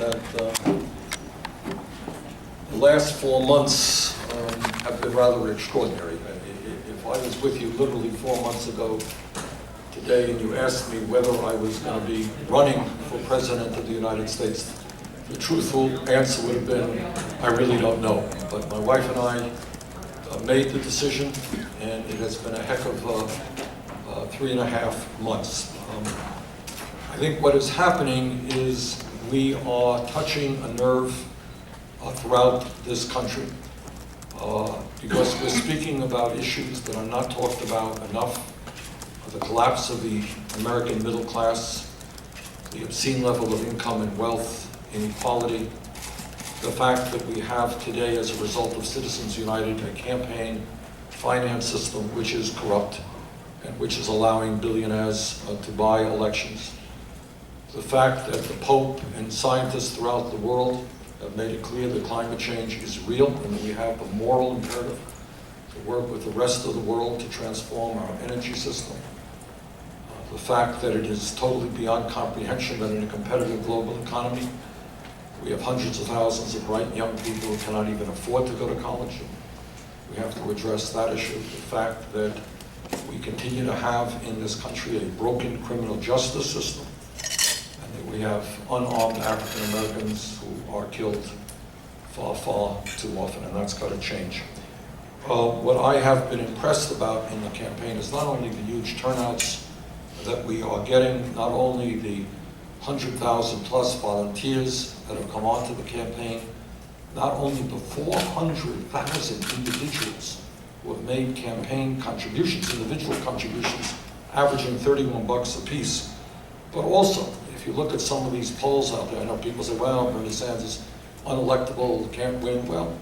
that the last 4 months have been rather extraordinary. If I was with you literally 4 months ago today and you asked me whether I was going to be running for President of the United States, the truthful answer would have been, I really don't know. But my wife and I made the decision, and it has been a heck of 3.5 months. I think what is happening is we are touching a nerve throughout this country because we're speaking about issues that are not talked about enough. The collapse of the American middle class, the obscene level of income and wealth inequality, the fact that we have today, as a result of Citizens United, a campaign finance system which is corrupt and which is allowing billionaires to buy elections. The fact that the Pope and scientists throughout the world have made it clear that climate change is real and that we have a moral imperative to work with the rest of the world to transform our energy system. The fact that it is totally beyond comprehension that in a competitive global economy, we have hundreds of thousands of bright young people who cannot even afford to go to college. We have to address that issue. The fact that we continue to have in this country a broken criminal justice system, and that we have unarmed African Americans who are killed far, far too often, and that's got to change. What I have been impressed about in the campaign is not only the huge turnouts that we are getting, not only the 100,000 plus volunteers that have come onto the campaign, not only the 400,000 individuals who have made campaign contributions, individual contributions, averaging $31 a piece, but also, if you look at some of these polls out there, I know people say, well, Bernie Sanders is unelectable, can't win. Well,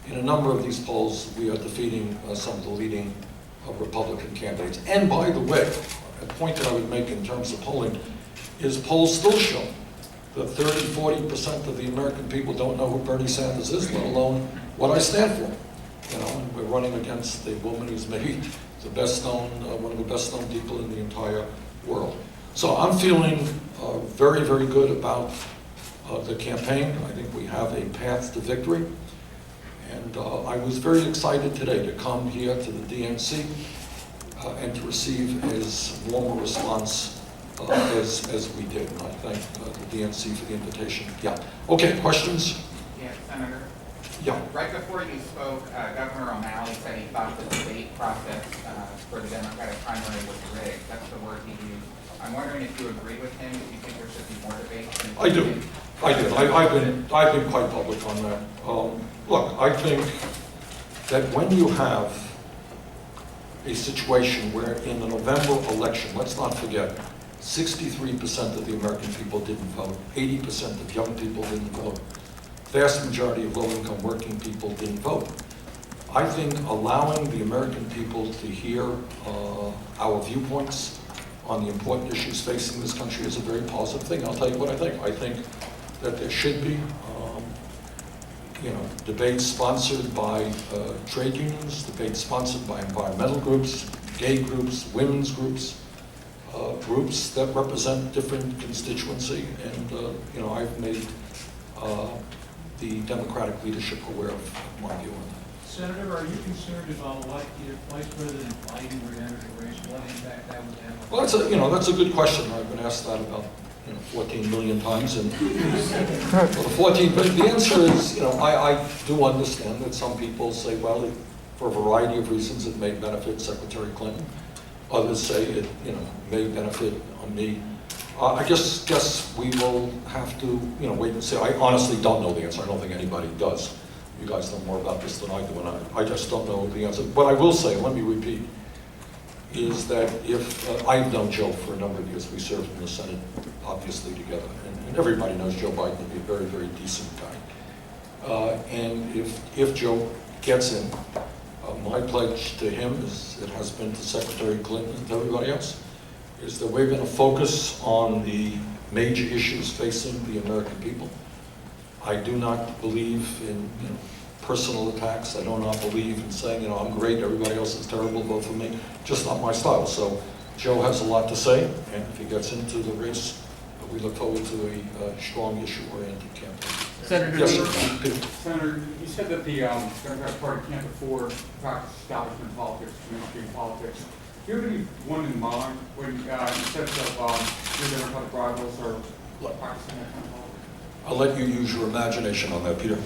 in a number of these polls, we are defeating some of the leading Republican candidates. And by the way, a point that I would make in terms of polling is polls still show that 30–40% of the American people don't know who Bernie Sanders is, let alone what I stand for. You know, and we're running against a woman who's maybe the best known, one of the best known people in the entire world. So I'm feeling very, very good about the campaign. I think we have a path to victory. And I was very excited today to come here to the DNC and to receive as warm a response as we did. And I thank the DNC for the invitation. Yeah. Okay, questions? Yeah, Senator. Yeah. Right before you spoke, Governor O'Malley said he thought the debate process for the Democratic primary was rigged. That's the word he used. I'm wondering if you agree with him, if you think there should be more debates. I do. I've been quite public on that. Look, I think that when you have a situation where in the November election, let's not forget, 63% of the American people didn't vote, 80% of young people didn't vote, vast majority of low-income working people didn't vote. I think allowing the American people to hear our viewpoints on the important issues facing this country is a very positive thing. I'll tell you what I think. I think that there should be debates sponsored by trade unions, debates sponsored by environmental groups, gay groups, women's groups, groups that represent different constituency, and I've made the Democratic leadership aware of my view on that. Senator, are you concerned about what if Vice President Biden were to enter the race, what impact that would have? Well, that's a good question. I've been asked that about 14 million times, and the answer is, I do understand that some people say, well, for a variety of reasons, it may benefit Secretary Clinton. Others say it, may benefit me. I guess we will have to, wait and see. I honestly don't know the answer. I don't think anybody does. You guys know more about this than I do, and I just don't know the answer. What I will say, let me repeat, is that if I've known Joe for a number of years, we served in the Senate, obviously, together, and everybody knows Joe Biden to be a very, very decent guy. And if Joe gets in, my pledge to him, as it has been to Secretary Clinton and to everybody else, is that we're going to focus on the major issues facing the American people. I do not believe in personal attacks. I do not believe in saying, I'm great, everybody else is terrible, vote for me. Just not my style. So Joe has a lot to say, and if he gets into the race, we look forward to a strong issue-oriented campaign. Senator, Yes, Lee. sir. Peter. Senator, you said that the Democratic Party can't afford to practice establishment politics, mainstream politics. Do you have anyone in mind when you said that your Democratic rivals are practicing that kind of politics? I'll let you use your imagination on that, Peter.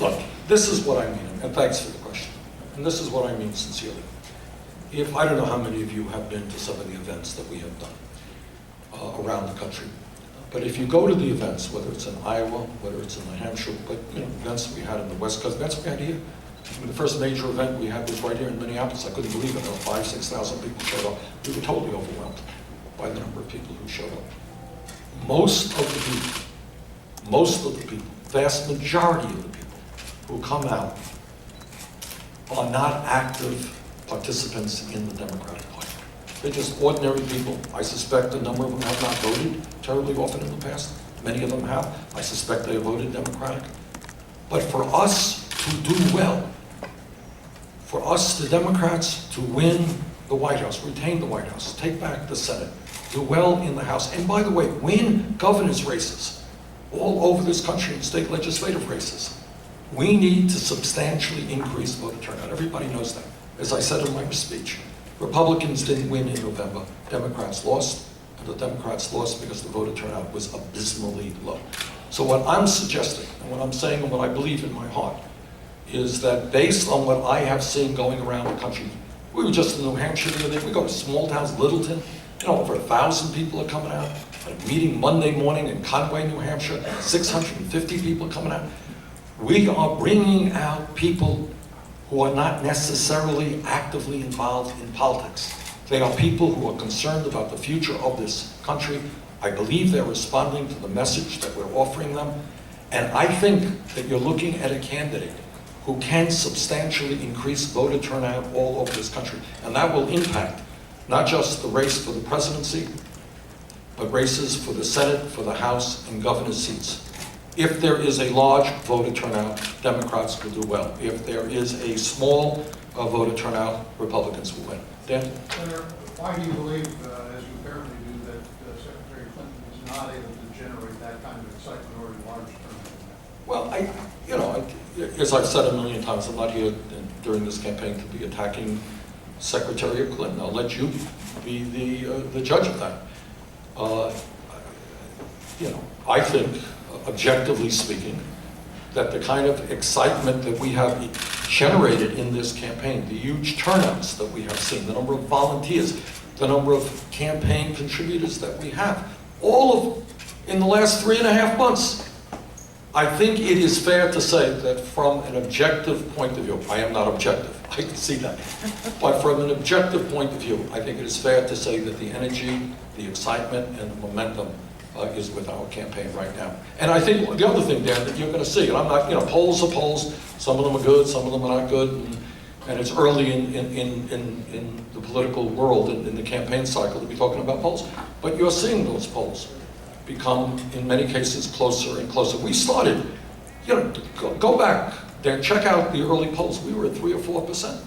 Look, this is what I mean, and thanks for the question. And this is what I mean sincerely. If I don't know how many of you have been to some of the events that we have done around the country, but if you go to the events, whether it's in Iowa, whether it's in New Hampshire, but events we had in the West Coast, events we had here. I mean, the first major event we had was right here in Minneapolis. I couldn't believe it. There were 5,000 to 6,000 people showed up. We were totally overwhelmed by the number of people who showed up. Most of the people, vast majority of the people who come out are not active participants in the Democratic Party. They're just ordinary people. I suspect a number of them have not voted terribly often in the past. Many of them have. I suspect they have voted Democratic. But for us to do well, for us, the Democrats, to win the White House, retain the White House, take back the Senate, do well in the House, and by the way, win governor's races all over this country and state legislative races, we need to substantially increase voter turnout. Everybody knows that. As I said in my speech, Republicans didn't win in November. Democrats lost, and the Democrats lost because the voter turnout was abysmally low. So what I'm suggesting, and what I'm saying and what I believe in my heart, is that based on what I have seen going around the country, we were just in New Hampshire the other day, we go to small towns, Littleton, over 1,000 people are coming out. At a meeting Monday morning in Conway, New Hampshire, 650 people are coming out. We are bringing out people who are not necessarily actively involved in politics. They are people who are concerned about the future of this country. I believe they're responding to the message that we're offering them. And I think that you're looking at a candidate who can substantially increase voter turnout all over this country. And that will impact not just the race for the presidency, but races for the Senate, for the House, and governor's seats. If there is a large voter turnout, Democrats will do well. If there is a small voter turnout, Republicans will win. Dan? Senator, why do you believe, as you apparently do, that Secretary Clinton is not able to generate that kind of excitement or a large turnout? Well, as I've said a million times, I'm not here during this campaign to be attacking Secretary Clinton. I'll let you be the judge of that. I think, objectively speaking, that the kind of excitement that we have generated in this campaign, the huge turnouts that we have seen, the number of volunteers, the number of campaign contributors that we have, all of in the last 3.5 months, I think it is fair to say that from an objective point of view, I am not objective, I can see that, but from an objective point of view, I think it is fair to say that the energy, the excitement, and the momentum is with our campaign right now. And I think the other thing, Dan, that you're going to see, and I'm not, polls are polls, some of them are good, some of them are not good, and it's early in the political world, in the campaign cycle, to be talking about polls, but you're seeing those polls become, in many cases, closer and closer. We started, go back there, check out the early polls. We were at 3 or 4%.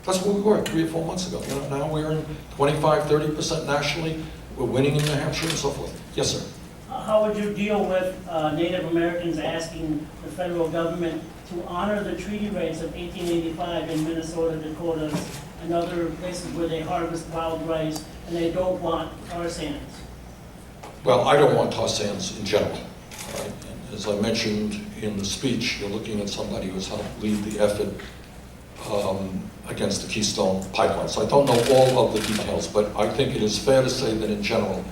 That's what we were 3 or 4 months ago. Now we're in 25, 30% nationally. We're winning in New Hampshire and so forth. Yes, sir. How would you deal with Native Americans asking the federal government to honor the treaty rights of 1885 in Minnesota, Dakota, and other places where they harvest wild rice and they don't want tar sands? Well, I don't want tar sands in general. Right? And as I mentioned in the speech, you're looking at somebody who's helped lead the effort against the Keystone Pipeline. So I don't know all of the details, but I think it is fair to say that in general,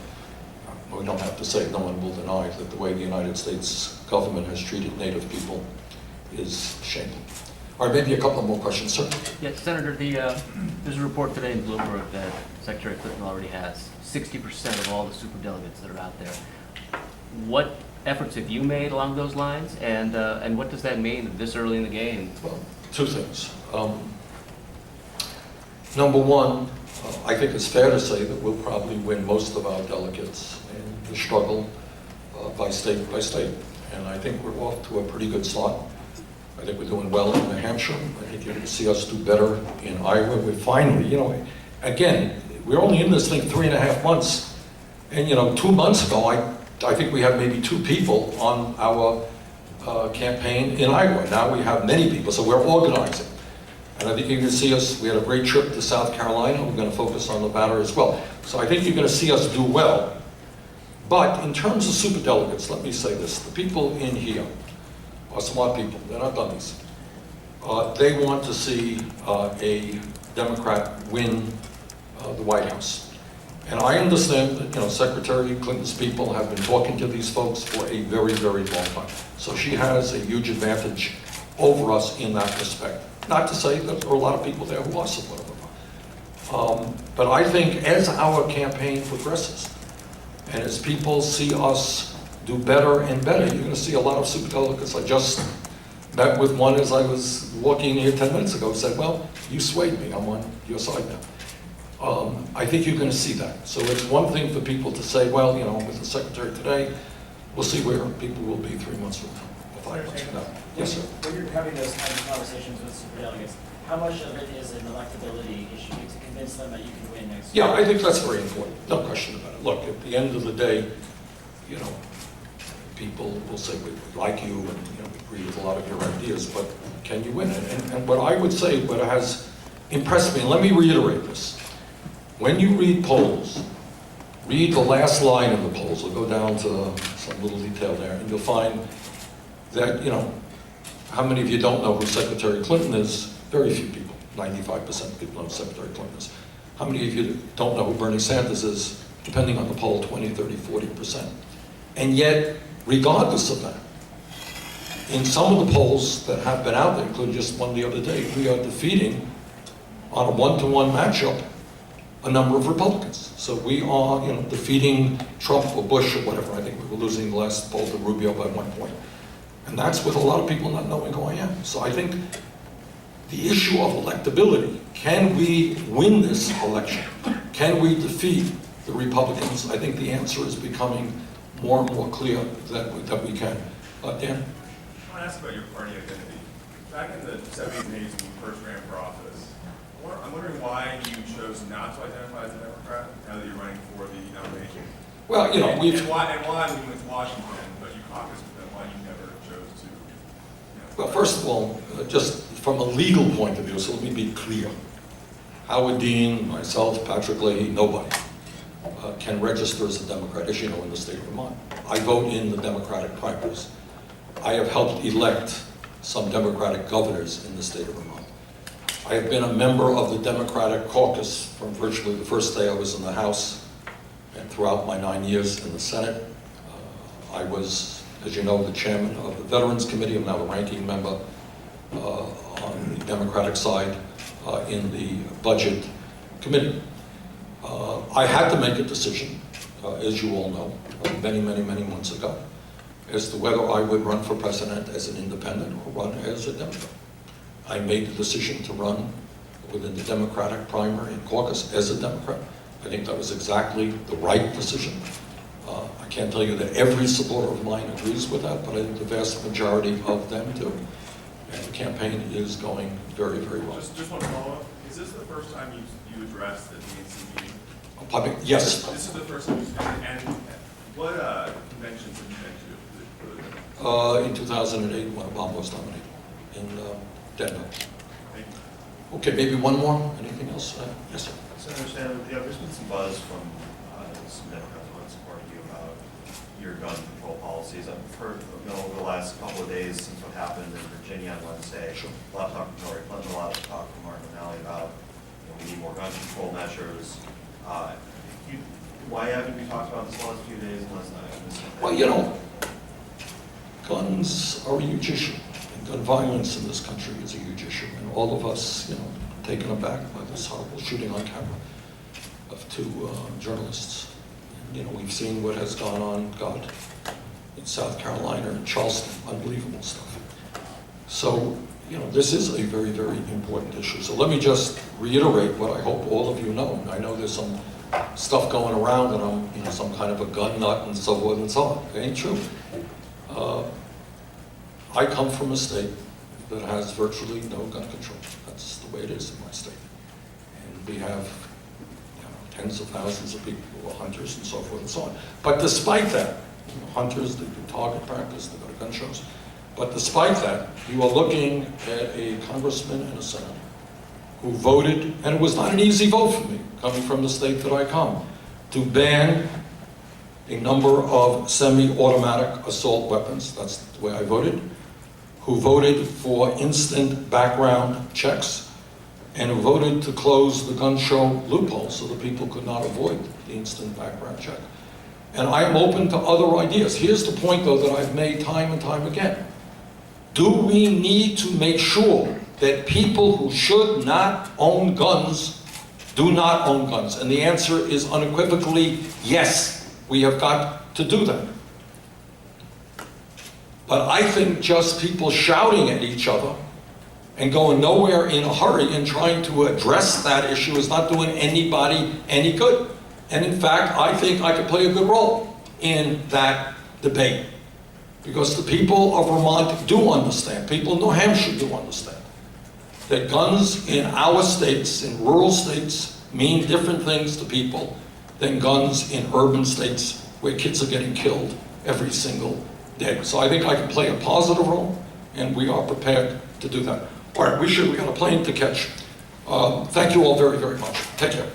we don't have to say, no one will deny that the way the United States government has treated Native people is shameful. All right, maybe a couple more questions, sir. Yes, Senator, there's a report today in Bloomberg that Secretary Clinton already has 60% of all the superdelegates that are out there. What efforts have you made along those lines, and what does that mean this early in the game? Well, two things. Number one, I think it's fair to say that we'll probably win most of our delegates in the struggle by state. And I think we're off to a pretty good start. I think we're doing well in New Hampshire. I think you're going to see us do better in Iowa. We're finally, again, we're only in this thing 3.5 months, And, 2 months ago, I think we had maybe 2 people on our campaign in Iowa. Now we have many people, so we're organizing. And I think you're going to see us, we had a great trip to South Carolina, we're going to focus on Nevada as well. So I think you're going to see us do well. But in terms of superdelegates, let me say this, the people in here are smart people, they're not dummies. They want to see a Democrat win the White House. And I understand that, Secretary Clinton's people have been talking to these folks for a very, very long time. So she has a huge advantage over us in that respect. Not to say that there are a lot of people there who are supportive of her. But I think as our campaign progresses, and as people see us do better and better, you're going to see a lot of superdelegates. I just met with one as I was walking here 10 minutes ago, said, well, you swayed me, I'm on your side now. I think you're going to see that. So it's one thing for people to say, well, with the Secretary today, we'll see where people will be 3 months from now, or 5 months from now. Yes, sir. When you're having those kinds of conversations with superdelegates, how much of it is an electability issue to convince them that you can win next year? Yeah, I think that's very important, no question about it. Look, at the end of the day, people will say we like you and we agree with a lot of your ideas, but can you win it? And what I would say, what has impressed me, and let me reiterate this, when you read polls, read the last line of the polls, or go down to some little detail there, and you'll find that, how many of you don't know who Secretary Clinton is? Very few people. 95% of people know who Secretary Clinton is. How many of you don't know who Bernie Sanders is? Depending on the poll, 20, 30, 40%. And yet, regardless of that, in some of the polls that have been out there, including just one the other day, we are defeating, on a one-to-one matchup, a number of Republicans. So we are, defeating Trump or Bush or whatever. I think we were losing the last poll to Rubio by 1 point. And that's with a lot of people not knowing who I am. So I think the issue of electability, can we win this election? Can we defeat the Republicans? I think the answer is becoming more and more clear that we can. Dan? I want to ask about your party identity. Back in the 70s and 80s when you first ran for office, I'm wondering why you chose not to identify as a Democrat now that you're running for the nomination. Well, we've... And why when you went to Washington, but you caucused with them, why you never chose to... Well, first of all, just from a legal point of view, so let me be clear. Howard Dean, myself, Patrick Leahy, nobody can register as a Democrat, as you know, in the state of Vermont. I vote in the Democratic primaries. I have helped elect some Democratic governors in the state of Vermont. I have been a member of the Democratic caucus from virtually the first day I was in the House and throughout my 9 years in the Senate. I was, as you know, the chairman of the Veterans Committee. I'm now the ranking member on the Democratic side in the Budget Committee. I had to make a decision, as you all know, many, many, many months ago, as to whether I would run for president as an independent or run as a Democrat. I made the decision to run within the Democratic primary and caucus as a Democrat. I think that was exactly the right decision. I can't tell you that every supporter of mine agrees with that, but I think the vast majority of them do. And the campaign is going very, very well. Just one follow-up. Is this the first time you addressed the DNC meeting? Public, yes. This is the first time and what conventions have you been to? In 2008, when Obama was nominated in Denver. Thank you. Okay, maybe one more. Anything else? Yes, sir. Senator Sanders, there's been some buzz from some Democrats who want to support you about your gun control policies. I've heard over the last couple of days since what happened in Virginia on Wednesday, Sure. a lot of talk from Hillary Clinton, a lot of talk from Martin O'Malley about we need more gun control measures. Why haven't we talked about this the last few days unless I Well, guns are a huge issue. And gun violence in this country is a huge issue. And all of us, taken aback by this horrible shooting on camera of 2 journalists. And, we've seen what has gone on, God, in South Carolina and Charleston, unbelievable stuff. So, this is a very, very important issue. So let me just reiterate what I hope all of you know. I know there's some stuff going around that I'm, some kind of a gun nut and so forth and so on. It ain't true. I come from a state that has virtually no gun control. That's the way it is in my state. And we have tens of thousands of people who are hunters and so forth and so on. But despite that, hunters, they do target practice, they go to gun shows. But despite that, you are looking at a congressman and a senator who voted, and it was not an easy vote for me, coming from the state that I come, to ban a number of semi-automatic assault weapons. That's the way I voted. Who voted for instant background checks, and who voted to close the gun show loophole so that people could not avoid the instant background check. And I am open to other ideas. Here's the point, though, that I've made time and time again. Do we need to make sure that people who should not own guns do not own guns? And the answer is unequivocally yes, we have got to do that. But I think just people shouting at each other and going nowhere in a hurry and trying to address that issue is not doing anybody any good. And in fact, I think I could play a good role in that debate. Because the people of Vermont do understand, people in New Hampshire do understand, that guns in our states, in rural states, mean different things to people than guns in urban states where kids are getting killed every single day. So I think I can play a positive role, and we are prepared to do that. All right, we got a plane to catch. Thank you all very, very much. Take care.